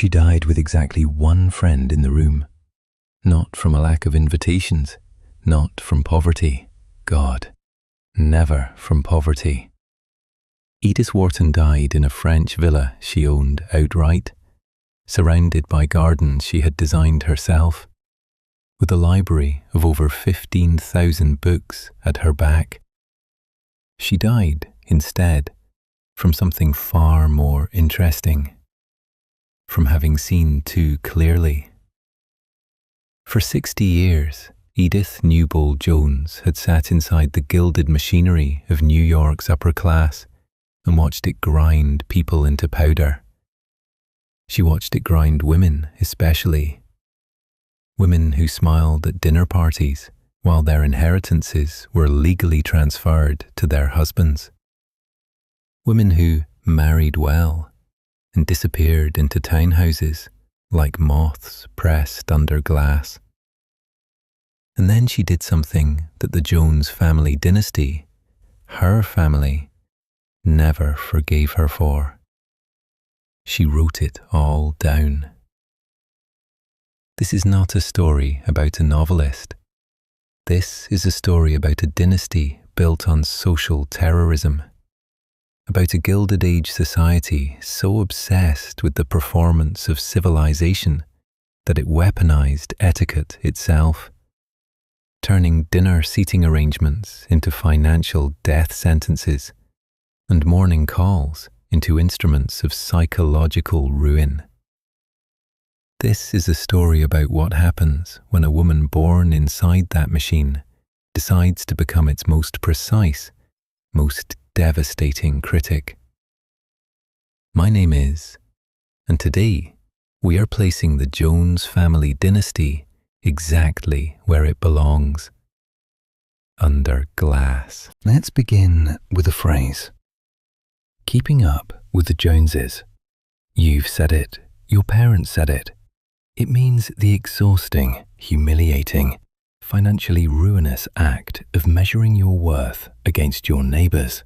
She died with exactly one friend in the room. Not from a lack of invitations, not from poverty. God, never from poverty. Edith Wharton died in a French villa she owned outright, surrounded by gardens she had designed herself, with a library of over 15,000 books at her back. She died, instead, from something far more interesting, from having seen too clearly. For 60 years, Edith Newbold Jones had sat inside the gilded machinery of New York's upper class and watched it grind people into powder. She watched it grind women, especially. Women who smiled at dinner parties while their inheritances were legally transferred to their husbands. Women who married well and disappeared into townhouses like moths pressed under glass. And then she did something that the Jones family dynasty, her family, never forgave her for. She wrote it all down. This is not a story about a novelist. This is a story about a dynasty built on social terrorism, about a Gilded Age society so obsessed with the performance of civilization that it weaponized etiquette itself, turning dinner seating arrangements into financial death sentences and morning calls into instruments of psychological ruin. This is a story about what happens when a woman born inside that machine decides to become its most precise, most devastating critic. My name is, and today we are placing the Jones family dynasty exactly where it belongs. Under glass. Let's begin with a phrase. Keeping up with the Joneses. You've said it, your parents said it. It means the exhausting, humiliating, financially ruinous act of measuring your worth against your neighbors,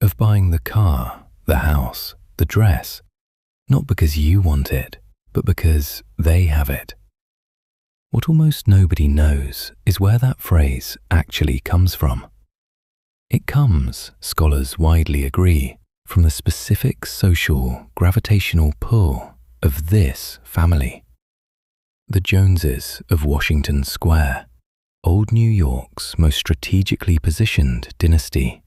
of buying the car, the house, the dress, not because you want it, but because they have it. What almost nobody knows is where that phrase actually comes from. It comes, scholars widely agree, from the specific social gravitational pull of this family. The Joneses of Washington Square, old New York's most strategically positioned dynasty.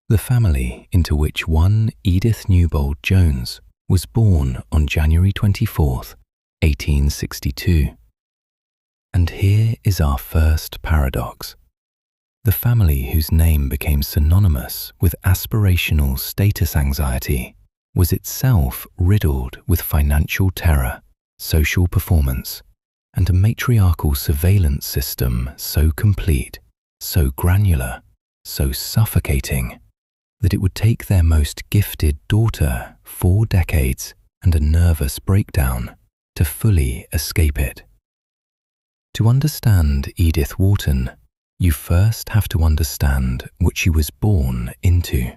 The family into which one Edith Newbold Jones was born on January 24th, 1862. And here is our first paradox. The family whose name became synonymous with aspirational status anxiety was itself riddled with financial terror, social performance, and a matriarchal surveillance system so complete, so granular, so suffocating, that it would take their most gifted daughter 4 decades and a nervous breakdown to fully escape it. To understand Edith Wharton, you first have to understand what she was born into.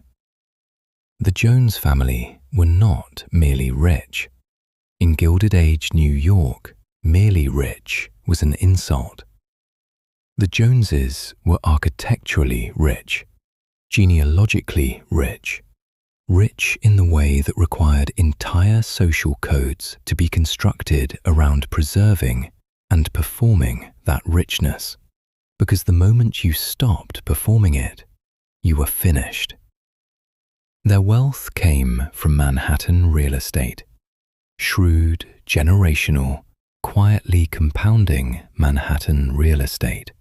The Jones family were not merely rich. In Gilded Age New York, merely rich was an insult. The Joneses were architecturally rich, genealogically rich, rich in the way that required entire social codes to be constructed around preserving and performing that richness, because the moment you stopped performing it, you were finished. Their wealth came from Manhattan real estate, shrewd, generational, quietly compounding Manhattan real estate,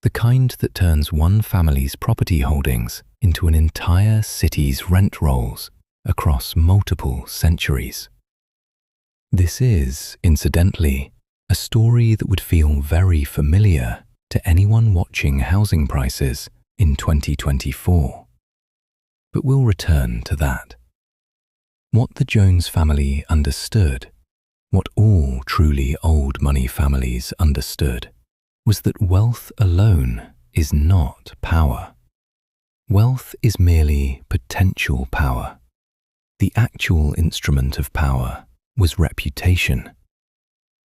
the kind that turns one family's property holdings into an entire city's rent rolls across multiple centuries. This is, incidentally, a story that would feel very familiar to anyone watching housing prices in 2024. But we'll return to that. What the Jones family understood, what all truly old money families understood, was that wealth alone is not power. Wealth is merely potential power. The actual instrument of power was reputation.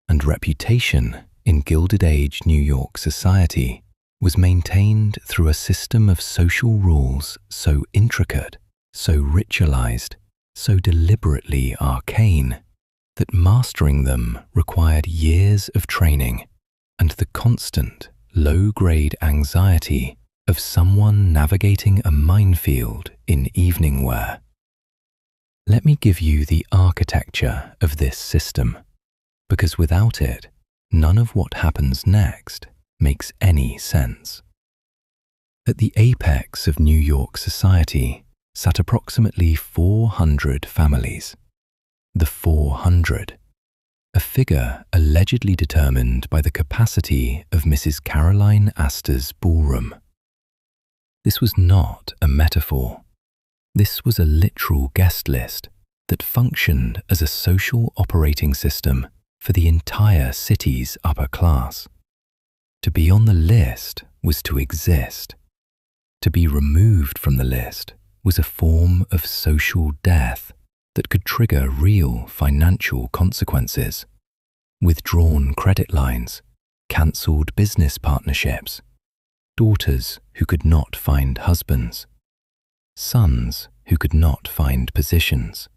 And reputation in Gilded Age New York society was maintained through a system of social rules so intricate, so ritualized, so deliberately arcane, that mastering them required years of training and the constant, low-grade anxiety of someone navigating a minefield in evening wear. Let me give you the architecture of this system, because without it, none of what happens next makes any sense. At the apex of New York society sat approximately 400 families. The 400, a figure allegedly determined by the capacity of Mrs. Caroline Astor's ballroom. This was not a metaphor. This was a literal guest list that functioned as a social operating system for the entire city's upper class. To be on the list was to exist. To be removed from the list was a form of social death that could trigger real financial consequences. Withdrawn credit lines, cancelled business partnerships, daughters who could not find husbands, sons who could not find positions.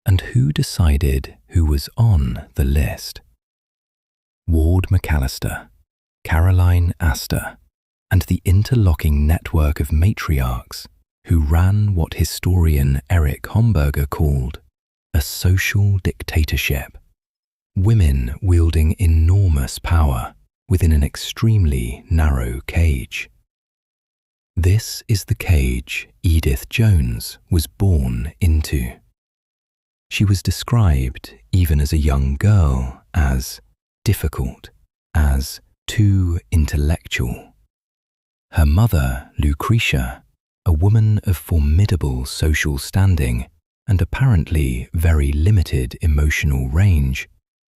And who decided who was on the list? Ward McAllister, Caroline Astor, and the interlocking network of matriarchs who ran what historian Eric Homburger called a social dictatorship. Women wielding enormous power within an extremely narrow cage. This is the cage Edith Jones was born into. She was described, even as a young girl, as difficult, as too intellectual. Her mother, Lucretia, a woman of formidable social standing and apparently very limited emotional range,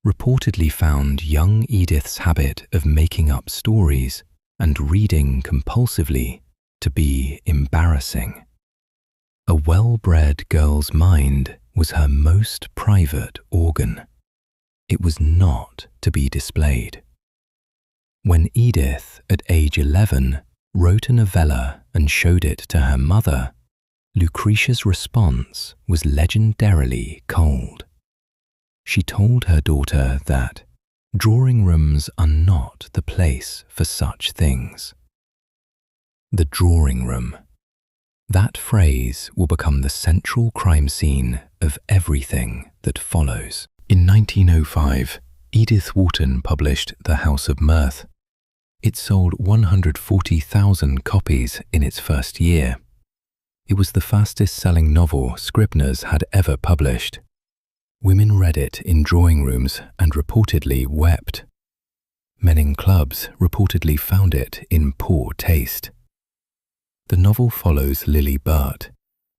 reportedly found young Edith's habit of making up stories and reading compulsively to be embarrassing. A well-bred girl's mind was her most private organ. It was not to be displayed. When Edith, at age 11, wrote a novella and showed it to her mother, Lucretia's response was legendarily cold. She told her daughter that drawing rooms are not the place for such things. The drawing room. That phrase will become the central crime scene of everything that follows. In 1905, Edith Wharton published The House of Mirth. It sold 140,000 copies in its first year. It was the fastest-selling novel Scribner's had ever published. Women read it in drawing rooms and reportedly wept. Men in clubs reportedly found it in poor taste. The novel follows Lily Bart,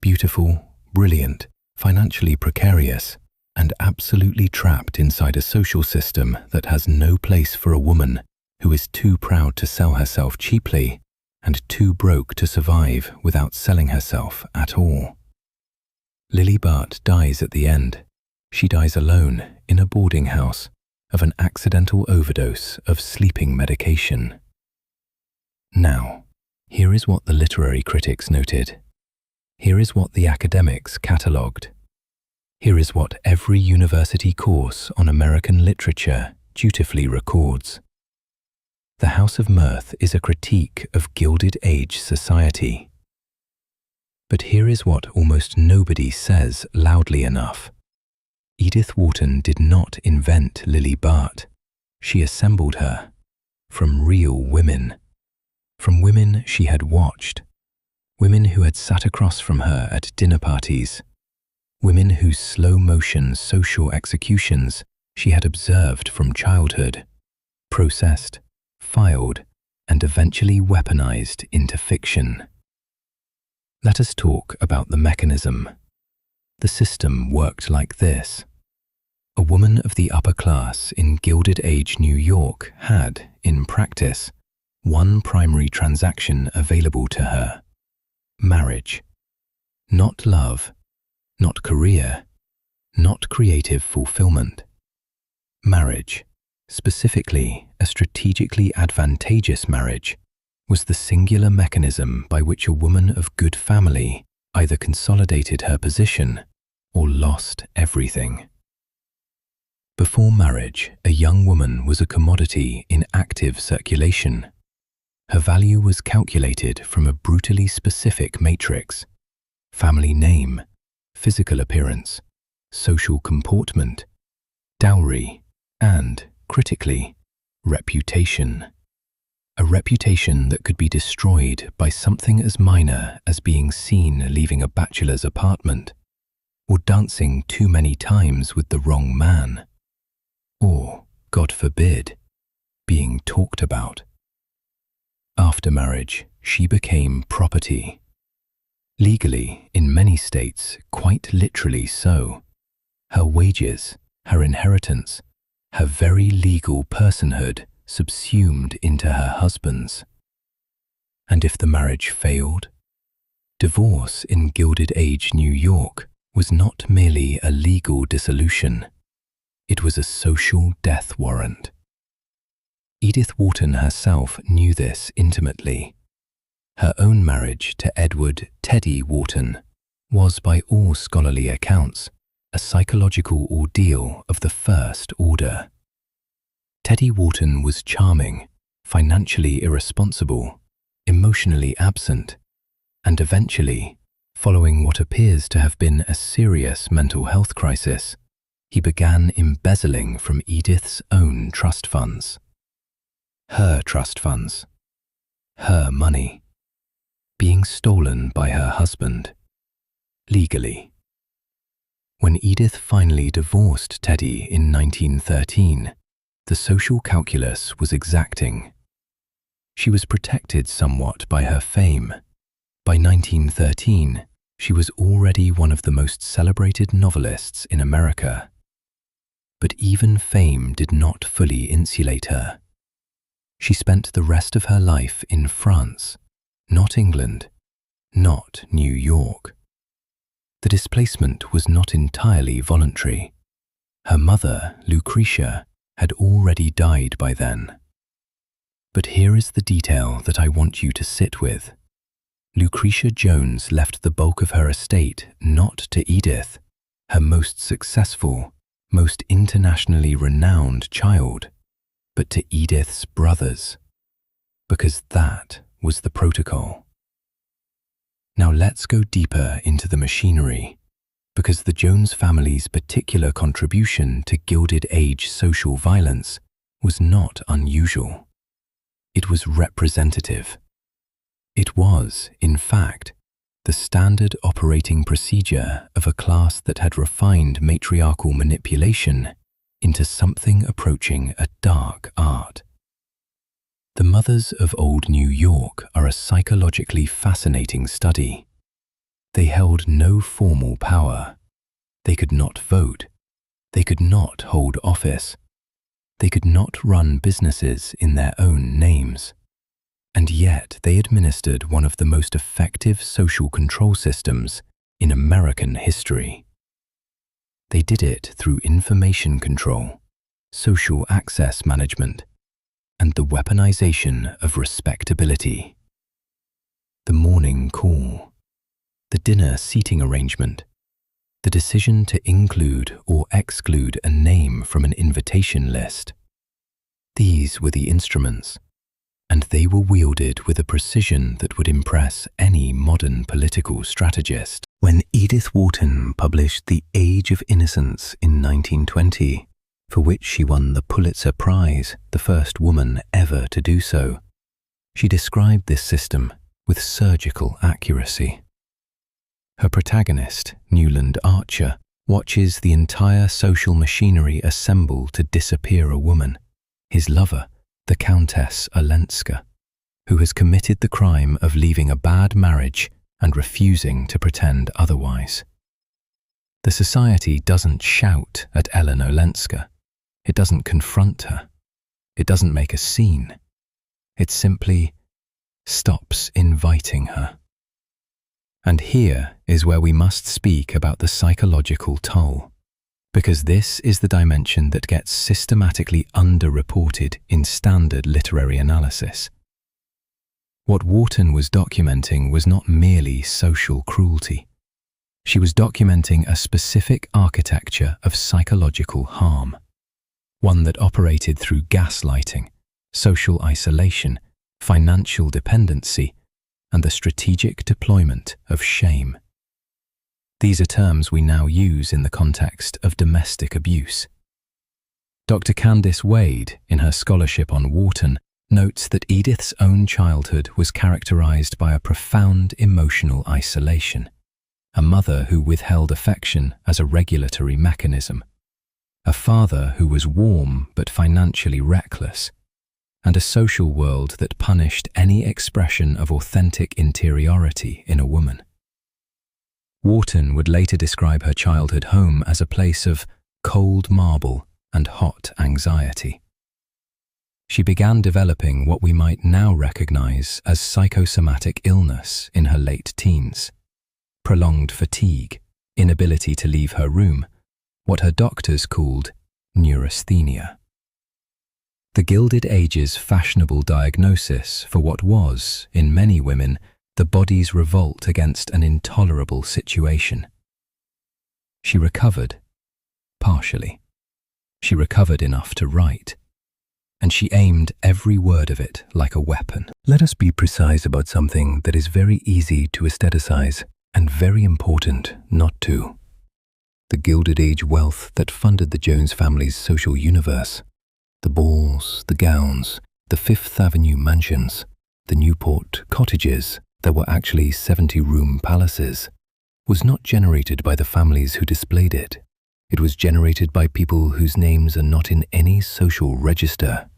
beautiful, brilliant, financially precarious, and absolutely trapped inside a social system that has no place for a woman who is too proud to sell herself cheaply and too broke to survive without selling herself at all. Lily Bart dies at the end. She dies alone in a boarding house of an accidental overdose of sleeping medication. Now, here is what the literary critics noted. Here is what the academics catalogued. Here is what every university course on American literature dutifully records. The House of Mirth is a critique of Gilded Age society. But here is what almost nobody says loudly enough. Edith Wharton did not invent Lily Bart. She assembled her from real women, from women she had watched, women who had sat across from her at dinner parties, women whose slow-motion social executions she had observed from childhood, processed, filed, and eventually weaponized into fiction. Let us talk about the mechanism. The system worked like this. A woman of the upper class in Gilded Age New York had, in practice, one primary transaction available to her: marriage. Not love, not career, not creative fulfillment. Marriage, specifically a strategically advantageous marriage, was the singular mechanism by which a woman of good family either consolidated her position or lost everything. Before marriage, a young woman was a commodity in active circulation. Her value was calculated from a brutally specific matrix: family name, physical appearance, social comportment, dowry, and, critically, reputation. A reputation that could be destroyed by something as minor as being seen leaving a bachelor's apartment, or dancing too many times with the wrong man, or, God forbid, being talked about. After marriage, she became property. Legally, in many states, quite literally so. Her wages, her inheritance, her very legal personhood subsumed into her husband's. And if the marriage failed? Divorce in Gilded Age New York was not merely a legal dissolution. It was a social death warrant. Edith Wharton herself knew this intimately. Her own marriage to Edward "Teddy" Wharton was, by all scholarly accounts, a psychological ordeal of the first order. Teddy Wharton was charming, financially irresponsible, emotionally absent, and eventually, following what appears to have been a serious mental health crisis, he began embezzling from Edith's own trust funds. Her trust funds. Her money. Being stolen by her husband. Legally. When Edith finally divorced Teddy in 1913, the social calculus was exacting. She was protected somewhat by her fame. By 1913, she was already one of the most celebrated novelists in America. But even fame did not fully insulate her. She spent the rest of her life in France, not England, not New York. The displacement was not entirely voluntary. Her mother, Lucretia, had already died by then. But here is the detail that I want you to sit with. Lucretia Jones left the bulk of her estate not to Edith, her most successful, most internationally renowned child, but to Edith's brothers, because that was the protocol. Now let's go deeper into the machinery, because the Jones family's particular contribution to Gilded Age social violence was not unusual. It was representative. It was, in fact, the standard operating procedure of a class that had refined matriarchal manipulation into something approaching a dark art. The mothers of old New York are a psychologically fascinating study. They held no formal power. They could not vote. They could not hold office. They could not run businesses in their own names. And yet they administered one of the most effective social control systems in American history. They did it through information control, social access management, and the weaponization of respectability. The morning call, the dinner seating arrangement, the decision to include or exclude a name from an invitation list. These were the instruments, and they were wielded with a precision that would impress any modern political strategist. When Edith Wharton published The Age of Innocence in 1920, for which she won the Pulitzer Prize, the first woman ever to do so, she described this system with surgical accuracy. Her protagonist, Newland Archer, watches the entire social machinery assemble to disappear a woman, his lover, the Countess Olenska, who has committed the crime of leaving a bad marriage and refusing to pretend otherwise. The society doesn't shout at Ellen Olenska. It doesn't confront her. It doesn't make a scene. It simply stops inviting her. And here is where we must speak about the psychological toll. because this is the dimension that gets systematically underreported in standard literary analysis. What Wharton was documenting was not merely social cruelty. She was documenting a specific architecture of psychological harm, one that operated through gaslighting, social isolation, financial dependency, and the strategic deployment of shame. These are terms we now use in the context of domestic abuse. Dr. Candice Wade, in her scholarship on Wharton, notes that Edith's own childhood was characterized by a profound emotional isolation, a mother who withheld affection as a regulatory mechanism, a father who was warm but financially reckless, and a social world that punished any expression of authentic interiority in a woman. Wharton would later describe her childhood home as a place of cold marble and hot anxiety. She began developing what we might now recognize as psychosomatic illness in her late teens: prolonged fatigue, inability to leave her room, what her doctors called neurasthenia. The Gilded Age's fashionable diagnosis for what was, in many women, the body's revolt against an intolerable situation. She recovered, partially. She recovered enough to write, and she aimed every word of it like a weapon. Let us be precise about something that is very easy to aestheticize and very important not to. The Gilded Age wealth that funded the Jones family's social universe, the balls, the gowns, the Fifth Avenue mansions, the Newport cottages that were actually 70-room palaces, was not generated by the families who displayed it. It was generated by people whose names are not in any social register.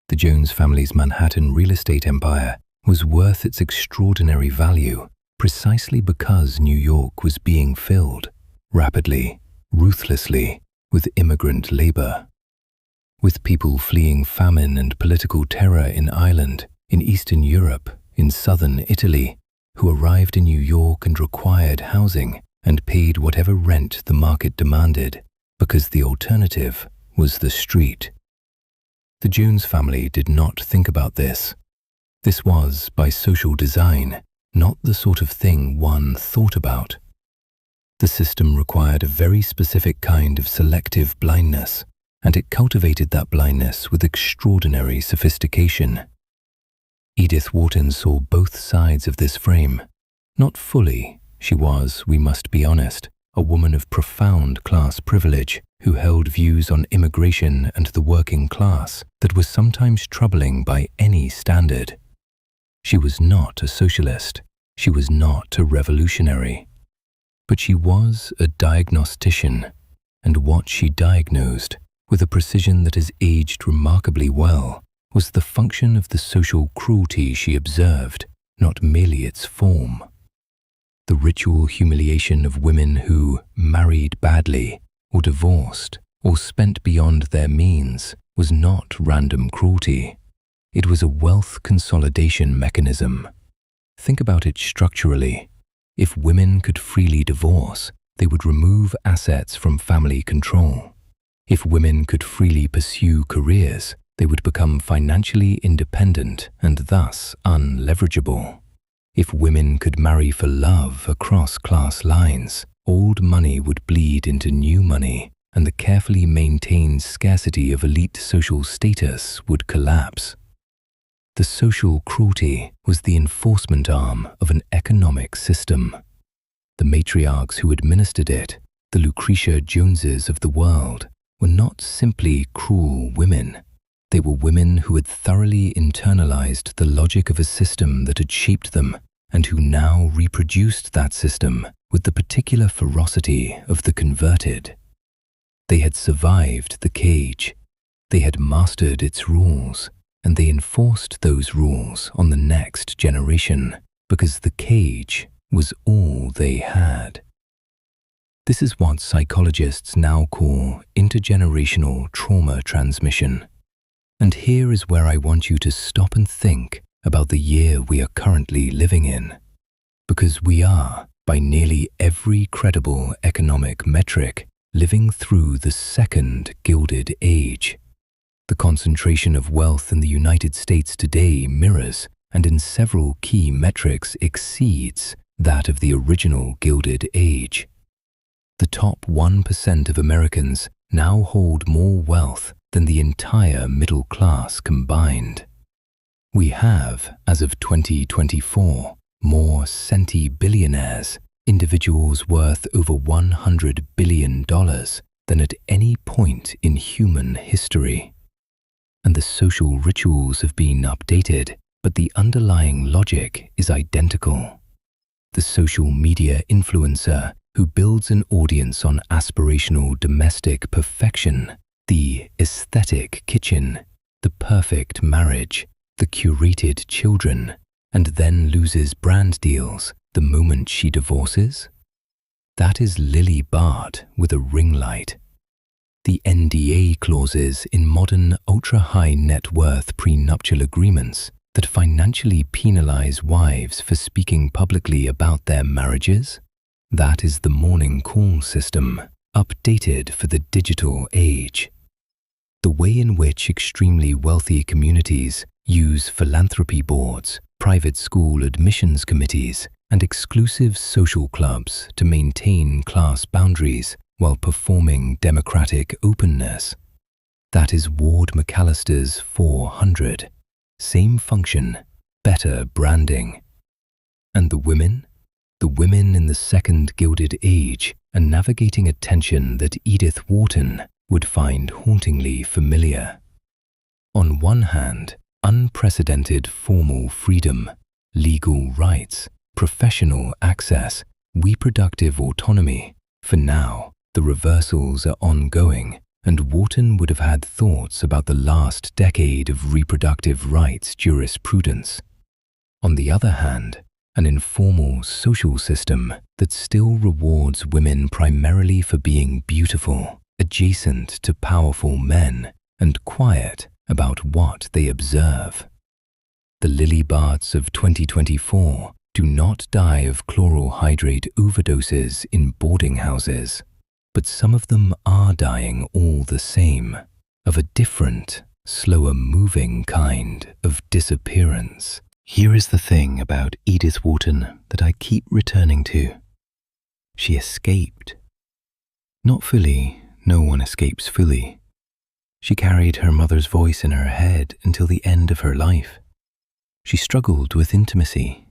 The Jones family's Manhattan real estate empire was worth its extraordinary value precisely because New York was being filled, rapidly, ruthlessly, with immigrant labor. With people fleeing famine and political terror in Ireland, in Eastern Europe, in southern Italy, who arrived in New York and required housing and paid whatever rent the market demanded, because the alternative was the street. The Jones family did not think about this. This was, by social design, not the sort of thing one thought about. The system required a very specific kind of selective blindness, and it cultivated that blindness with extraordinary sophistication. Edith Wharton saw both sides of this frame. Not fully. She was, we must be honest, a woman of profound class privilege who held views on immigration and the working class that was sometimes troubling by any standard. She was not a socialist. She was not a revolutionary. But she was a diagnostician, and what she diagnosed, with a precision that has aged remarkably well, was the function of the social cruelty she observed, not merely its form. The ritual humiliation of women who married badly, or divorced, or spent beyond their means was not random cruelty. It was a wealth consolidation mechanism. Think about it structurally. If women could freely divorce, they would remove assets from family control. If women could freely pursue careers, they would become financially independent and thus unleverageable. If women could marry for love across class lines, old money would bleed into new money, and the carefully maintained scarcity of elite social status would collapse. The social cruelty was the enforcement arm of an economic system. The matriarchs who administered it, the Lucretia Joneses of the world, were not simply cruel women. They were women who had thoroughly internalized the logic of a system that had shaped them and who now reproduced that system with the particular ferocity of the converted. They had survived the cage. They had mastered its rules, and they enforced those rules on the next generation because the cage was all they had. This is what psychologists now call intergenerational trauma transmission. And here is where I want you to stop and think about the year we are currently living in. Because we are, by nearly every credible economic metric, living through the second Gilded Age. The concentration of wealth in the United States today mirrors, and in several key metrics exceeds, that of the original Gilded Age. The top 1% of Americans now hold more wealth than the entire middle class combined. We have, as of 2024, more centi-billionaires, individuals worth over $100 billion, than at any point in human history. And the social rituals have been updated, but the underlying logic is identical. The social media influencer who builds an audience on aspirational domestic perfection, the aesthetic kitchen, the perfect marriage, the curated children, and then loses brand deals the moment she divorces? That is Lily Bart with a ring light. The NDA clauses in modern ultra-high net worth prenuptial agreements that financially penalize wives for speaking publicly about their marriages? That is the morning call system, updated for the digital age. The way in which extremely wealthy communities use philanthropy boards, private school admissions committees, and exclusive social clubs to maintain class boundaries while performing democratic openness. That is Ward McAllister's 400. Same function, better branding. And the women? The women in the second Gilded Age are navigating a tension that Edith Wharton would find hauntingly familiar. On one hand, unprecedented formal freedom, legal rights, professional access, reproductive autonomy. For now, the reversals are ongoing, and Wharton would have had thoughts about the last decade of reproductive rights jurisprudence. On the other hand, an informal social system that still rewards women primarily for being beautiful, adjacent to powerful men, and quiet about what they observe. The Lily Barts of 2024 do not die of chloral hydrate overdoses in boarding houses, but some of them are dying all the same, of a different, slower-moving kind of disappearance. Here is the thing about Edith Wharton that I keep returning to. She escaped. Not fully, no one escapes fully. She carried her mother's voice in her head until the end of her life. She struggled with intimacy.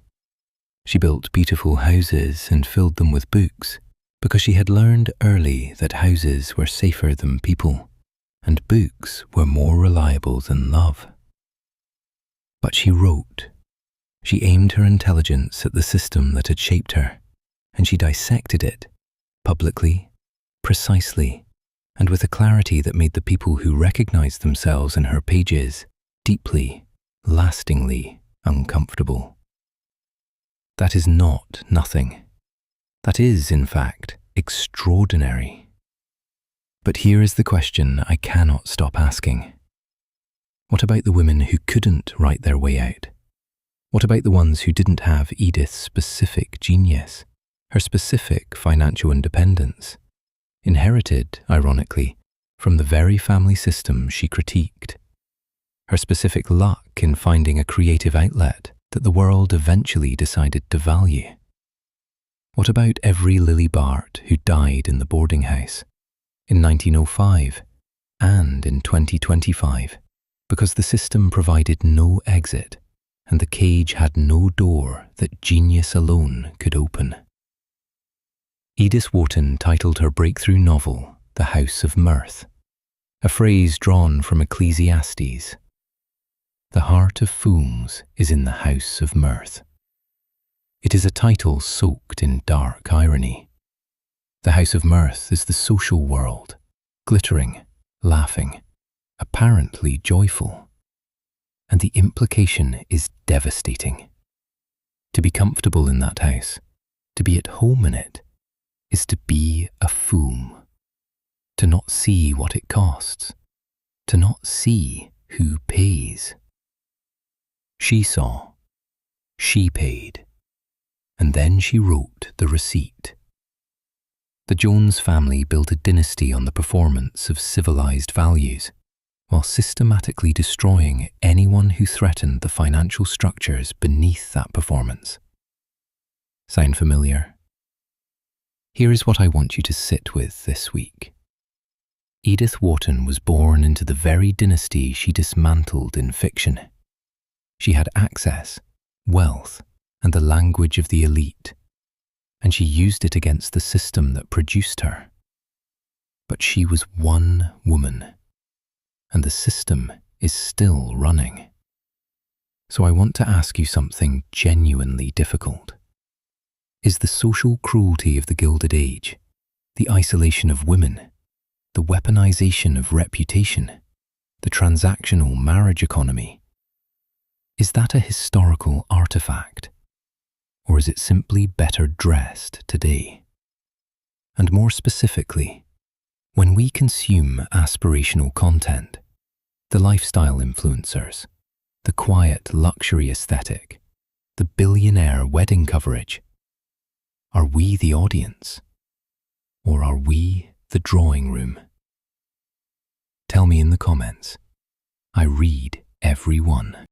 She built beautiful houses and filled them with books because she had learned early that houses were safer than people and books were more reliable than love. But she wrote. She aimed her intelligence at the system that had shaped her, and she dissected it, publicly, precisely, and with a clarity that made the people who recognized themselves in her pages deeply, lastingly uncomfortable. That is not nothing. That is, in fact, extraordinary. But here is the question I cannot stop asking. What about the women who couldn't write their way out? What about the ones who didn't have Edith's specific genius, her specific financial independence, inherited, ironically, from the very family system she critiqued, her specific luck in finding a creative outlet that the world eventually decided to value? What about every Lily Bart who died in the boarding house in 1905 and in 2025 because the system provided no exit and the cage had no door that genius alone could open? Edith Wharton titled her breakthrough novel The House of Mirth, a phrase drawn from Ecclesiastes. The heart of fools is in the house of mirth. It is a title soaked in dark irony. The house of mirth is the social world, glittering, laughing, apparently joyful. And the implication is devastating. To be comfortable in that house, to be at home in it, is to be a fool. To not see what it costs, to not see who pays. She saw, she paid, and then she wrote the receipt. The Jones family built a dynasty on the performance of civilized values, while systematically destroying anyone who threatened the financial structures beneath that performance. Sound familiar? Here is what I want you to sit with this week. Edith Wharton was born into the very dynasty she dismantled in fiction. She had access, wealth, and the language of the elite, and she used it against the system that produced her. But she was one woman, and the system is still running. So I want to ask you something genuinely difficult. Is the social cruelty of the Gilded Age, the isolation of women, the weaponization of reputation, the transactional marriage economy, is that a historical artifact? Or is it simply better dressed today? And more specifically, when we consume aspirational content, the lifestyle influencers, the quiet luxury aesthetic, the billionaire wedding coverage, are we the audience? Or are we the drawing room? Tell me in the comments. I read every one.